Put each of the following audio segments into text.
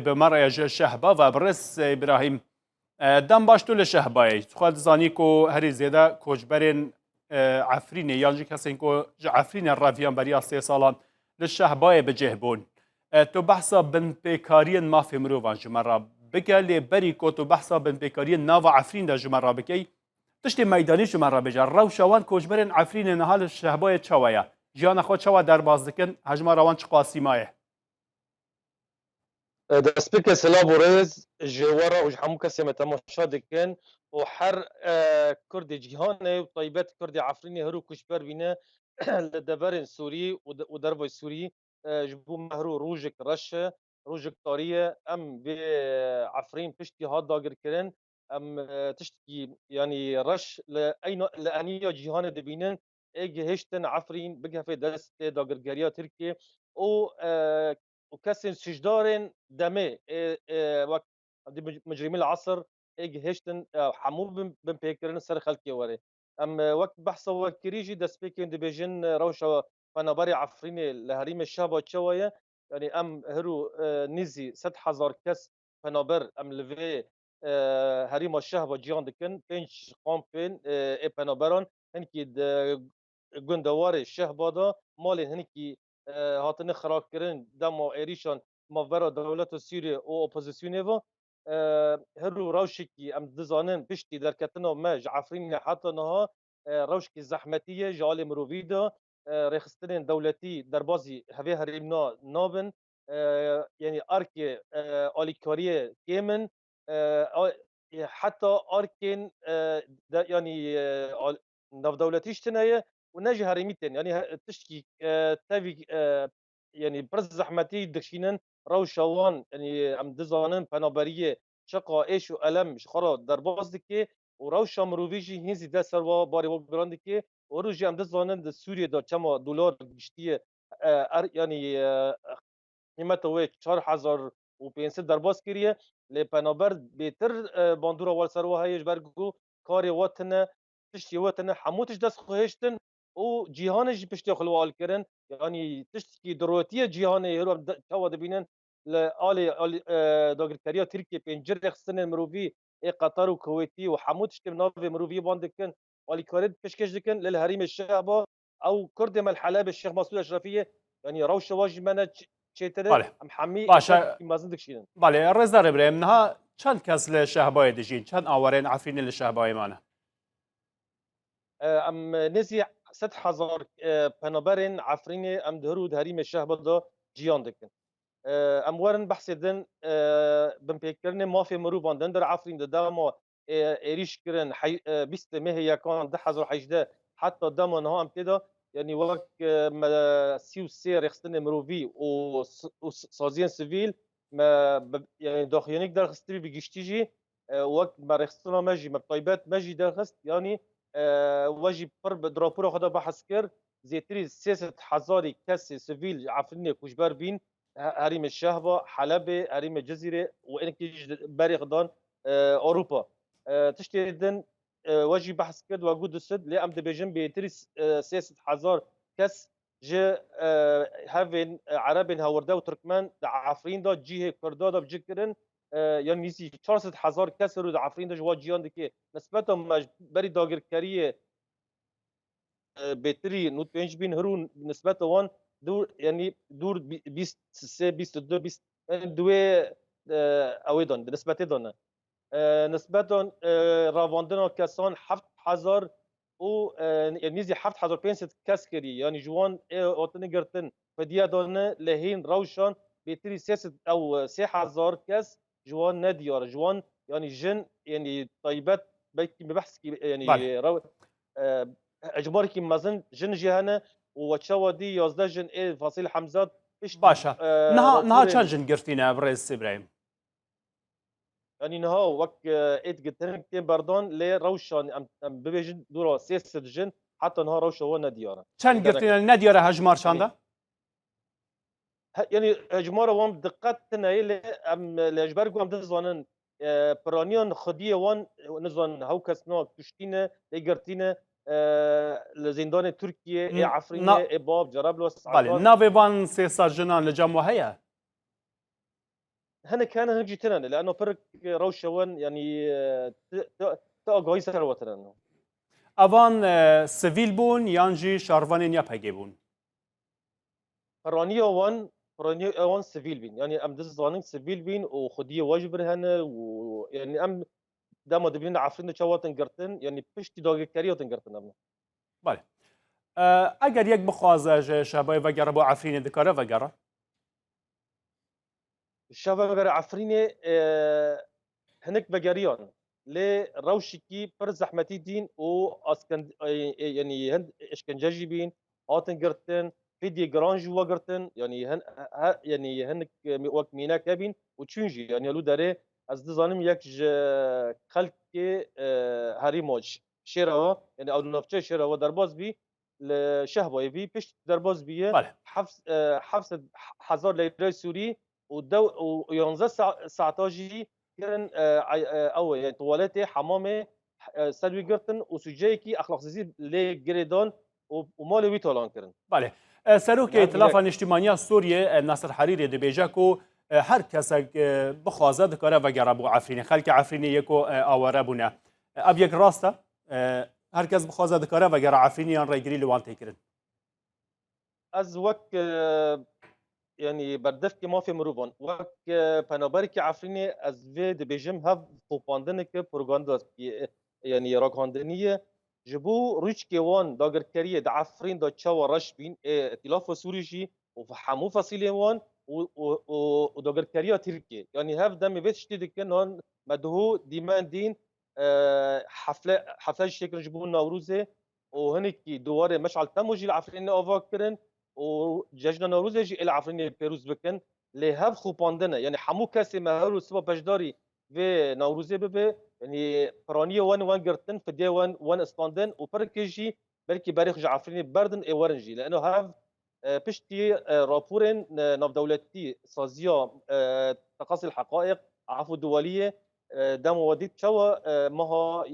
به مرای شهبا و برس ابراهیم دم باش تو لشهبای خود زانی کو هری زیاده کوچبرین عفرین یانجی کسین کو عفرین رافیان بریا 3 سالان لشهبای بجهبون تو بحثا بن پیکارین مافی مروان جمرا بگلی بری کو تو بحثا بن پیکارین ناو عفرین دا جمرا بکی تشتی میدانی جمرا بجا رو شوان کوچبرین عفرین نهال شهبای چوایا جیان خود چوا در باز دکن هجما روان چ قاسیمایه دەستپێکە سلااو بۆ ڕێز ژێوەڕە و هەموو کەسێ مەتەماشا دەکەن و هەر کوردی جیهانێ و تایبەت کوردی عفرینی هەرو کوشبەر بینە لە دەڤەرên Sûrî û dervey Sûrî ji bo mehr û rojek reş e rojek tariye em vê Efrîn piştî hat dagirkirin em tiştekî yanî reş li eniya cîhanê dibînin ê gihîştin Efrîn bigihîfe destê dagirgeriya Tirkiye û وكسر شجدارن دمي وقت مجرمي العصر اجي هشتن حمو بن بيكرن سر خلقي وري ام وقت بحث وكريجي دسبيكين دبيجن روشا فنبري عفريني لهريم الشابا تشويه يعني ام هرو نيزي 100,000 كس فنبر ام لفي هريم الشهبا جيان دكن بنش قامبين اي فنبران هنكي گندوار الشهبا دا مال هنكي هاتن خراکرین دما ایریشان ماورا دولت سوریه و اپوزیسیونه و هرو روشکی ام دزانن پشتی درکتنا ما جعفرین حتی نها روشکی زحمتیه جال مروویدا رخصتن دولتی در بازی هوی هریمنا نابن یعنی ارک آلیکاریه کیمن حتی ارکین یعنی ناف دولتیش تنایه ونجي هرميتين يعني تشكي تافي يعني برز زحمتي دكشينن روشوان يعني ام دزانن فنابريه شقا ايش والم شخرا درباز دكي وروشا مروفيجي هنزي ده سروا باري وغران دكي وروجي ام دزانن د سوريا دا كما دولار گشتيه يعني قيمته وي 4500 درباز كريه لبنابر بيتر باندورا والسروا هيج برغو كاري وطن تشتي وطن حموتش دست خوهشتن و جیهانش پشتی خلوال کردن یعنی تشتی دروتی جیهان هرو توا دبینن لآل داگرکریا ترکیه پنجر رخصتن مروفی قطر و کویتی و حمودش که ناو مروفی باندکن آلی کارد پشکش دکن للحریم الشعبا او کرد مل حلب الشيخ مسعود اشرفیه یعنی روش واجی من چیتره ام حمی مازن دکشینن بله رضا ابراهیم نه چند کس لشهبای دجین چند آورین عفرین لشهبای مانه ام نزی 100,000 پنابرین عفرینی ام دهرو هریم الشهبا دا جیان دکن ام ورن بحث دن بن پیکرن مافی مرو باندن در عفرین دا ما ایریش کرن 20 مه یکان 10,018 حتی دما نها ام تدا یعنی وقت 33 رخصتن مرووی و سازین سیویل يعني داخلينيك درخستي بيجيشتيجي وقت ما رخصتنا ماجي ما طيبات ماجي درخست يعني واجب قرب درابورا خدا بحث كر زيتري 3,000 كاس سيفيل عفريني كوشبار بين هريم الشهبة حلب هريم الجزيرة وإنك باري غضان أوروبا تشتري واجب بحث كر وجود السد لأم دبيجن بيتري 3,000 كاس ج هافين عربين هوردا وتركمان عفرين دا جيه كردا دا بجكرن يعني نيسي 400,000 کس رو عفرین دا جوا جیان دکی نسبتا بری داگرکریه بهتری نوت پنج بین هرون نسبتا وان دور يعني دور 23 22 20 دوی اویدان نسبتی دانه نسبتا رواندنا کسان 7,000 و يعني نيزي 7,500 کس کری يعني جوان اوتنی گرتن فدیه دانه لهین روشان بهتری 3 او 3,000 کس جوان نديار جوان يعني جن يعني طيبات بيكي بحث يعني رو اجباري كي مازن جن جهنه وتشوا دي 11 جن اي فاصيل حمزات ايش باشا نها چند جن گرتينا بريس ابراهيم يعني نها وقت ايت قتن كين بردان لي روشان ام ببيجن دورا 3 جن حتى نها روشه و ندياره چند گرتينا ندياره هجمار شاندا يعني اجمار وان دقتنا الى ام لاجبركم ام دزانن برانيان خديه وان نزان هوكسنا كشتينه ليغرتينه لزندان تركيا اي عفرينه اي باب جرابلس بله نافي وان 300 جنان لجمع هيا هنا كان هنجي تنن لانه فرق روشون يعني تاقاي سروتن. اوان سویل بون یان جی شاروانین یا پگی بون. فرانيا وان سيفيل بين يعني ام دز زانين سيفيل بين وخديه واجبر هنا ويعني ام دام دبلين عفرين تشواتن قرتن يعني بشتي دوغ كاريوتن قرتن ام بله. اگر یک بخوازه شبای وگره با عفرین دکاره وگره؟ الشباب غير عفريني هناك بقريان لي روشكي بر زحمتي دين و اسكن يعني هند اشكنجاجي بين هاتن قرتن فيدي جرانج وقرتن يعني يعني هنك وقت مينا كابين وتشونجي يعني لو داري از دزانم يك خلق هاري موج شيرا يعني او نفتش شيرا درباز بي لشهبه بي بيش درباز بي بله. حفص حزار ليرة سوري ودو و11 ساعتاجي كان او يعني تواليتي حمامي سلوي قرتن وسجايكي اخلاق زيزي لي جريدون ومالي ويتولان كرن. بله. سروک يعني هاد ائتلاف ميناك اجتماعی سوریه ناصر حریری دبیجه کو هر کس بخوازه دکاره وگره با عفرین خلک عفرینی یکو آواره بونه. اب یک راسته هر کس بخوازه دکاره وگره عفرینیان ریگری لوان تکرن. از وك يعني بردفك ما في مروفون وك بنابركي عفريني از في دبيجم هاف خوباندنك بروغاندا يعني راكاندنيه جبو روچكي وان داگر كريه د عفرين دا تشاو رش بين ائتلاف سوري جي وفحمو فصيلي وان وداگر كريه تركيا يعني هاف دم بيت شتي كان هون مدهو ديمان دين حفله شكل جبو نوروزه وهنك دوار مشعل تموجي العفرين اوفاكرن وججنا نوروز يجي الى عفرين بيروز بكن لهاف خوباندنه يعني حمو كاسي مهارو سبا بجداري في نوروزي ببي يعني برانيه وان قرتن في دي وان اسباندن وبركيجي بلكي باريخ جعفرين بردن اي ورنجي لانه هاف بشتي رابورين ناف دولتي سازيا تقاصي الحقائق عفو دوليه دام وديت شوا مها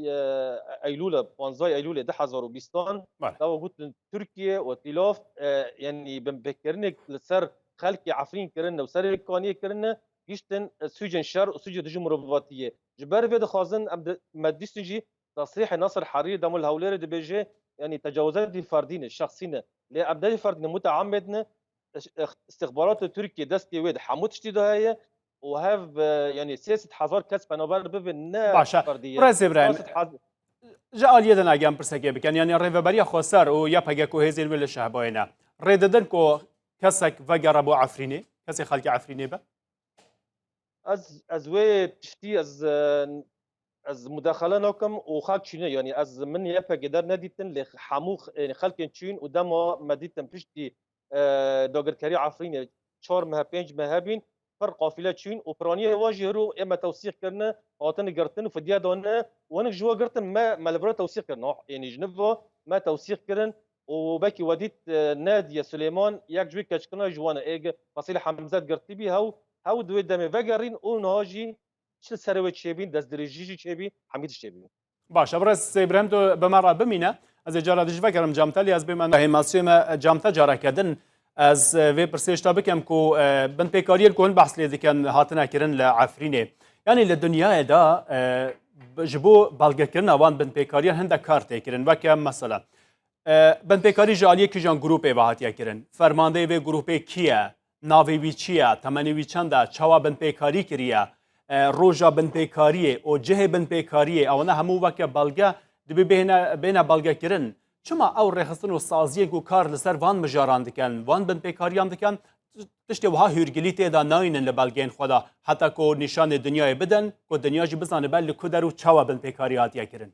ايلوله بانزاي ايلوله 2020 بله. دوا قلت تركيا وائتلاف يعني بمبكرنك لسر خلقي عفرين كرنا وسر الكونيه كرنا يشتن سجن شر وسجن دجم رباطيه جبر في خازن ما ديستنجي تصريح ناصر حريري دم الهولير دي بيجي يعني تجاوزات الفردين الشخصين لابدال الفردين متعمدنا استخبارات تركيا دستي ويد حمود هي وهاف يعني سياسه حذر كسب نوبل ببنا باشه. فرديه برز ابراهیم جالیه دن اگه پرسکی بکن یعنی ریوبری خسر و یا پگه کو هزین ولی شهباینا ریددن کو کسک وگره با عفرینی کسی خلق عفرینی به از وی تشتي از مداخله ناكم وخاك شنو يعني از من يبقى قدر نديتن لحموخ يعني خلق تشين ودما مديتن بشتي دوغر كاري عفرين شهر مها بينج مهابين فر قافله تشين وبرانيه واجهرو اما توثيق كرنا وطن قرتن وفديا دونا وانا جوا قرتن ما لبرا توثيق كرنا يعني جنبه ما توثيق كرن وباكي وديت ناديه سليمان ياك جوي كاشكنا جوانا ايج فصيل حمزات قرتبي هاو دوي دمي فقرين ونهاجي شل سروي تشيبين دز دريجي تشيبين حميد تشيبين باشه. برز ابراهیم تو به مرا بمینه از جارا دش فکرم جامتالی از بمن هماسیما جامتا جارا کردن از وی پرسیش تا بکم کو بن پیکاری کن بحث لیدی کن هاتنا کرن لعفرینه یعنی لدنیا دا جبو بالگه کرن اوان بن پیکاری هنده کار تکرن وکم مثلا بن پیکاری جالیه کی جان گروپ وهاتیا کرن فرمانده و گروپ کیه ناوی وی چیه تمنی وی چنده چوا بن پیکاری کریه روجا بن پیکاریه و جه بن پیکاریه او نه همو وکه بالگه دبی بین بالگه کرن چما او رخصتن و سازیه کو کار لسر وان مجاران دکن وان بن پیکاریان دکن تشتی وها هورگلی تیدا ناینن لبالگین خدا حتی کو نشان دنیای بدن کو دنیا جی بزانه بل کدرو چوا بن پیکاریات یا کرن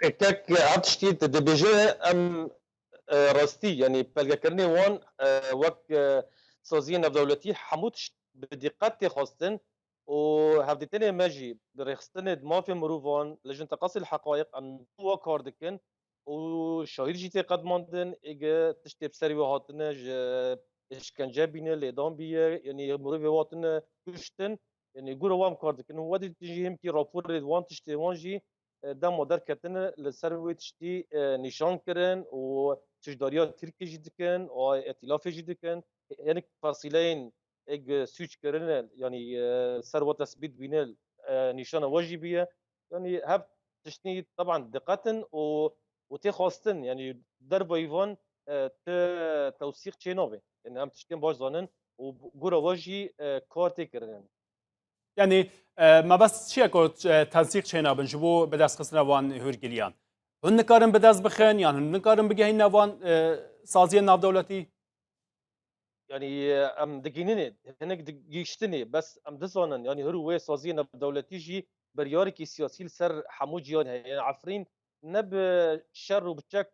كاك عطشتي دبيجي ام راستي يعني بلغا كرني وان وك سازين دولتي حمودش بدقات خاصتن وهفدتني ماجي بريخستن ما في مروفان لجن تقاصي الحقائق ان هو كاردكن وشاهد جيتي قد ماندن اجا تشتي بسري وهاتنا اشكنجه بينا ليدان بيه يعني مروفي واتنا كشتن يعني يقولوا وام كاردكن ودي تجي همكي رابور وان تشتي وانجي دم و درکتن لسر وی تشتی نشان کرن و تجداریا ترکی جی دکن و ائتلاف جی دکن یعنی فاصلين اج سوچ کرن يعني سر و تثبيت بين نشان واجي بيه يعني هب تشتني طبعا دقتن وتي خواستن يعني درب ايفون توثيق تشينوفي يعني هم تشتين باش زانن وجورا واجي كارتي كرن يعني ما بس چیه کو تنسیق چینا بن جبو بدست خسنا وان هورگلیان هن نکارن بدست بخن يعني هن نکارن بگهین نوان سازی ناو دولتی يعني ام دقينيني هناك دقيشتني بس ام دزانن يعني هرو وي سازينا دولتي جي برياركي سياسي لسر حمو جيان يعني عفرين نب شر وبتشك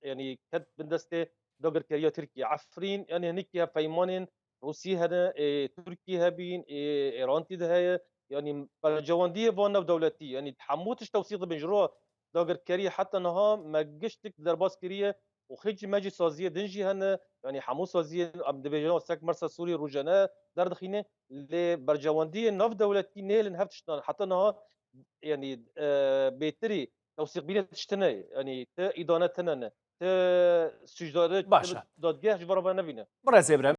يعني كد بندستي دوغر كريا تركيا عفرين يعني هناك فيمانين روسي هنا تركي هبين ايران تدهي يعني بالجواندية فانا دولتي يعني تحموتش توثيق بنجروها دوغر كريا حتى نها ما قشتك درباس كريا وخيج ماجي سازية دنجي هنا يعني حمو سازی ام دبیجان استک مرسا سوری روجانه در دخینه لبرجواندی ناف دولتی نیل هفتشتان حتى انها يعني بيتري توثيق بين تشتنه يعني تا ادانه تنن تا سجداره باشه دادگاه جبر نبینه برای زبره